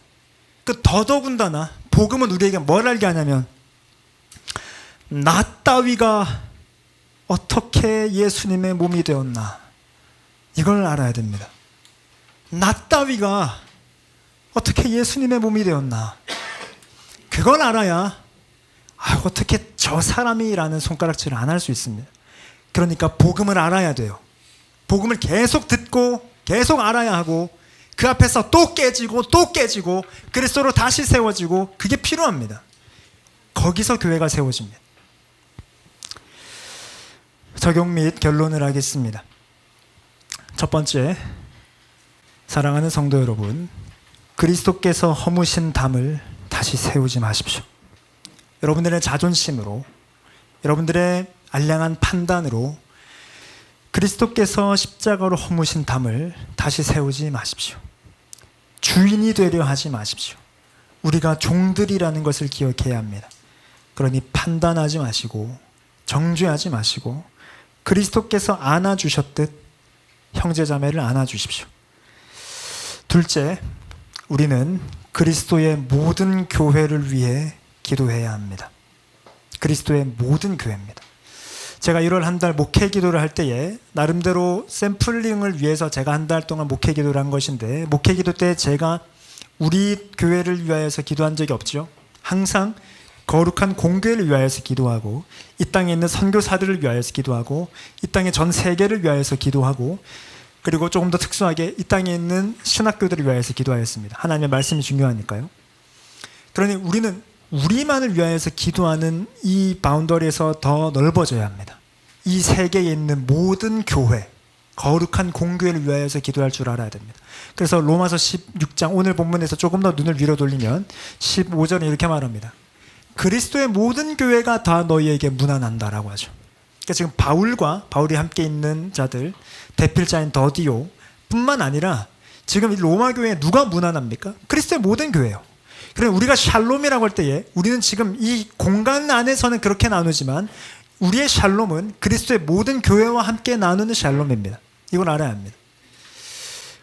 더더군다나 복음은 우리에게 뭘 알게 하냐면, 나 따위가 어떻게 예수님의 몸이 되었나, 이걸 알아야 됩니다. 나 따위가 어떻게 예수님의 몸이 되었나, 그걸 알아야 어떻게 저 사람이라는 손가락질을 안 할 수 있습니다. 그러니까 복음을 알아야 돼요. 복음을 계속 듣고 계속 알아야 하고, 그 앞에서 또 깨지고 또 깨지고 그리스도로 다시 세워지고, 그게 필요합니다. 거기서 교회가 세워집니다. 적용 및 결론을 하겠습니다. 첫 번째, 사랑하는 성도 여러분, 그리스도께서 허무신 담을 다시 세우지 마십시오. 여러분들의 자존심으로, 여러분들의 알량한 판단으로 그리스도께서 십자가로 허무신 담을 다시 세우지 마십시오. 주인이 되려 하지 마십시오. 우리가 종들이라는 것을 기억해야 합니다. 그러니 판단하지 마시고 정죄하지 마시고 그리스도께서 안아주셨듯 형제자매를 안아주십시오. 둘째, 우리는 그리스도의 모든 교회를 위해 기도해야 합니다. 그리스도의 모든 교회입니다. 제가 1월 한 달 목회 기도를 할 때에 나름대로 샘플링을 위해서 제가 한 달 동안 목회 기도를 한 것인데, 목회 기도 때 제가 우리 교회를 위하여서 기도한 적이 없죠. 항상 거룩한 공교회를 위하여서 기도하고, 이 땅에 있는 선교사들을 위하여서 기도하고, 이 땅의 전 세계를 위하여서 기도하고, 그리고 조금 더 특수하게 이 땅에 있는 신학교들을 위하여서 기도하였습니다. 하나님의 말씀이 중요하니까요. 그러니 우리는 우리만을 위하여서 기도하는 이 바운더리에서 더 넓어져야 합니다. 이 세계에 있는 모든 교회, 거룩한 공교회를 위하여서 기도할 줄 알아야 됩니다. 그래서 로마서 16장 오늘 본문에서 조금 더 눈을 위로 돌리면 15절에 이렇게 말합니다. 그리스도의 모든 교회가 다 너희에게 문안한다라고 하죠. 그러니까 지금 바울이 함께 있는 자들, 대필자인 더디오 뿐만 아니라 지금 이 로마 교회에 누가 문안합니까? 그리스도의 모든 교회예요. 그럼 우리가 샬롬이라고 할 때에 우리는 지금 이 공간 안에서는 그렇게 나누지만, 우리의 샬롬은 그리스도의 모든 교회와 함께 나누는 샬롬입니다. 이걸 알아야 합니다.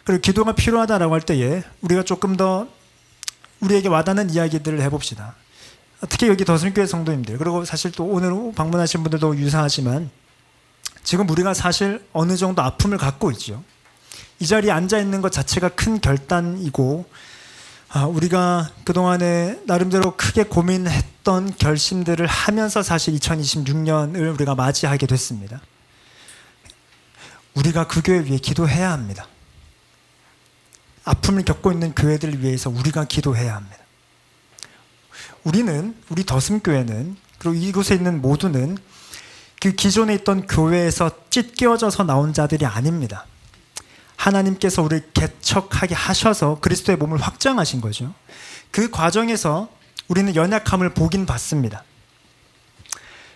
그리고 기도가 필요하다라고 할 때에 우리가 조금 더 우리에게 와닿는 이야기들을 해봅시다. 특히 여기 더스민교회 성도님들, 그리고 사실 또 오늘 방문하신 분들도 유사하지만, 지금 우리가 사실 어느 정도 아픔을 갖고 있죠. 이 자리에 앉아있는 것 자체가 큰 결단이고, 우리가 그동안에 나름대로 크게 고민했던 결심들을 하면서 사실 2026년을 우리가 맞이하게 됐습니다. 우리가 그 교회 위해 기도해야 합니다. 아픔을 겪고 있는 교회들을 위해서 우리가 기도해야 합니다. 우리 더슴교회는, 그리고 이곳에 있는 모두는 그 기존에 있던 교회에서 찢겨져서 나온 자들이 아닙니다. 하나님께서 우리를 개척하게 하셔서 그리스도의 몸을 확장하신 거죠. 그 과정에서 우리는 연약함을 보긴 받습니다.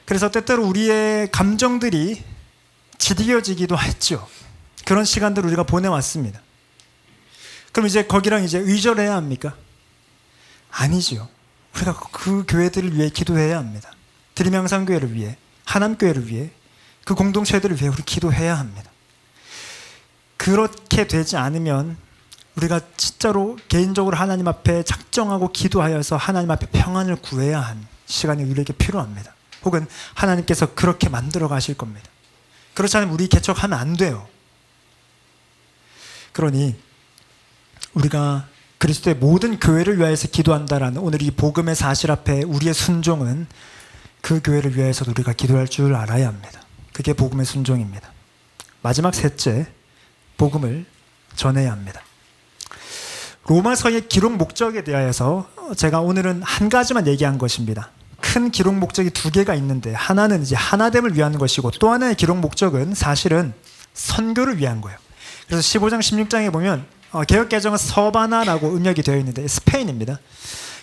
그래서 때때로 우리의 감정들이 지디어지기도 했죠. 그런 시간들을 우리가 보내왔습니다. 그럼 이제 거기랑 이제 의절해야 합니까? 아니죠. 우리가 그 교회들을 위해 기도해야 합니다. 드림양산교회를 위해, 하남교회를 위해, 그 공동체들을 위해 우리 기도해야 합니다. 그렇게 되지 않으면 우리가 진짜로 개인적으로 하나님 앞에 작정하고 기도하여서 하나님 앞에 평안을 구해야 한 시간이 우리에게 필요합니다. 혹은 하나님께서 그렇게 만들어 가실 겁니다. 그렇지 않으면 우리 개척하면 안 돼요. 그러니 우리가 그리스도의 모든 교회를 위하여서 기도한다라는 오늘 이 복음의 사실 앞에 우리의 순종은 그 교회를 위해서도 우리가 기도할 줄 알아야 합니다. 그게 복음의 순종입니다. 마지막 셋째, 복음을 전해야 합니다. 로마서의 기록 목적에 대하여서 제가 오늘은 한 가지만 얘기한 것입니다. 큰 기록 목적이 두 개가 있는데, 하나는 이제 하나됨을 위한 것이고, 또 하나의 기록 목적은 사실은 선교를 위한 거예요. 그래서 15장 16장에 보면 개역개정은 서바나라고 음역이 되어 있는데 스페인입니다.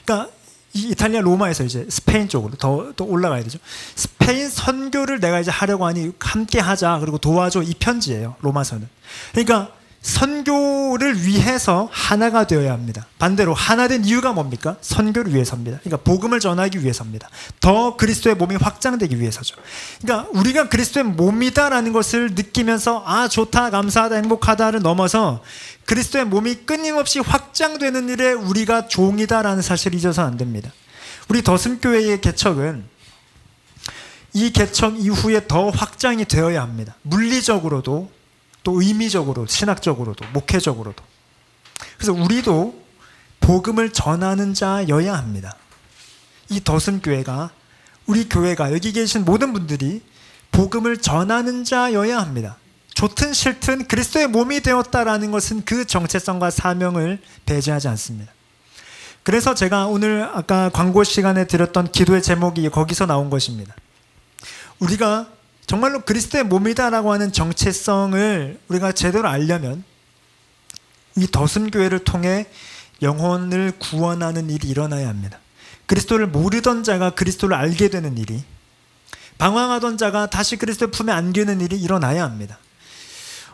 그러니까 이 이탈리아 로마에서 이제 스페인 쪽으로 더 올라가야 되죠. 스페인 선교를 내가 이제 하려고 하니 함께 하자, 그리고 도와줘, 이 편지예요. 로마서는. 그러니까 선교를 위해서 하나가 되어야 합니다. 반대로 하나 된 이유가 뭡니까? 선교를 위해서입니다. 그러니까 복음을 전하기 위해서입니다. 더 그리스도의 몸이 확장되기 위해서죠. 그러니까 우리가 그리스도의 몸이다라는 것을 느끼면서 아 좋다 감사하다 행복하다를 넘어서 그리스도의 몸이 끊임없이 확장되는 일에 우리가 종이다라는 사실을 잊어서 안 됩니다. 우리 더슴교회의 개척은 이 개척 이후에 더 확장이 되어야 합니다. 물리적으로도 또 의미적으로, 신학적으로도, 목회적으로도. 그래서 우리도 복음을 전하는 자여야 합니다. 이 더슴교회가, 우리 교회가, 여기 계신 모든 분들이 복음을 전하는 자여야 합니다. 좋든 싫든 그리스도의 몸이 되었다라는 것은 그 정체성과 사명을 배제하지 않습니다. 그래서 제가 오늘 아까 광고 시간에 드렸던 기도의 제목이 거기서 나온 것입니다. 우리가 정말로 그리스도의 몸이다라고 하는 정체성을 우리가 제대로 알려면 이 더슴교회를 통해 영혼을 구원하는 일이 일어나야 합니다. 그리스도를 모르던 자가 그리스도를 알게 되는 일이, 방황하던 자가 다시 그리스도의 품에 안기는 일이 일어나야 합니다.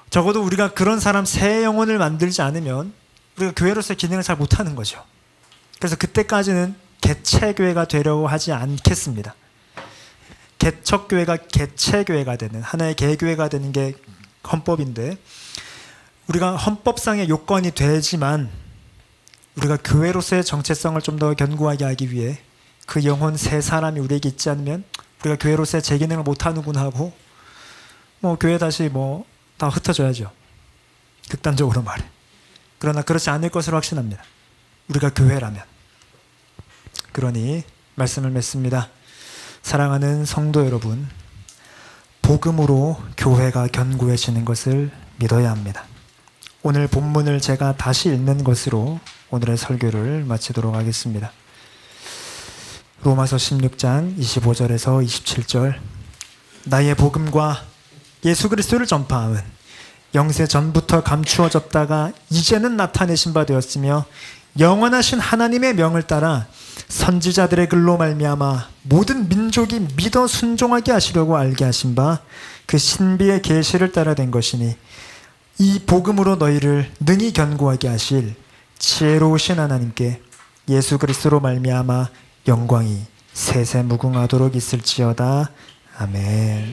적어도 우리가 그런 사람 새 영혼을 만들지 않으면 우리가 교회로서의 기능을 잘 못하는 거죠. 그래서 그때까지는 개체교회가 되려고 하지 않겠습니다. 개척교회가 개체교회가 되는, 하나의 개교회가 되는 게 헌법인데, 우리가 헌법상의 요건이 되지만 우리가 교회로서의 정체성을 좀 더 견고하게 하기 위해 그 영혼 세 사람이 우리에게 있지 않으면 우리가 교회로서의 제 기능을 못하는구나 하고 교회 다시 다 흩어져야죠. 극단적으로 말해. 그러나 그렇지 않을 것으로 확신합니다. 우리가 교회라면. 그러니 말씀을 맺습니다. 사랑하는 성도 여러분, 복음으로 교회가 견고해지는 것을 믿어야 합니다. 오늘 본문을 제가 다시 읽는 것으로 오늘의 설교를 마치도록 하겠습니다. 로마서 16장 25절에서 27절. 나의 복음과 예수 그리스도를 전파함은 영세 전부터 감추어졌다가 이제는 나타내신 바 되었으며 영원하신 하나님의 명을 따라 선지자들의 글로 말미암아 모든 민족이 믿어 순종하게 하시려고 알게 하신 바 그 신비의 계시를 따라 된 것이니 이 복음으로 너희를 능히 견고하게 하실 지혜로우신 하나님께 예수 그리스도로 말미암아 영광이 세세 무궁하도록 있을지어다. 아멘.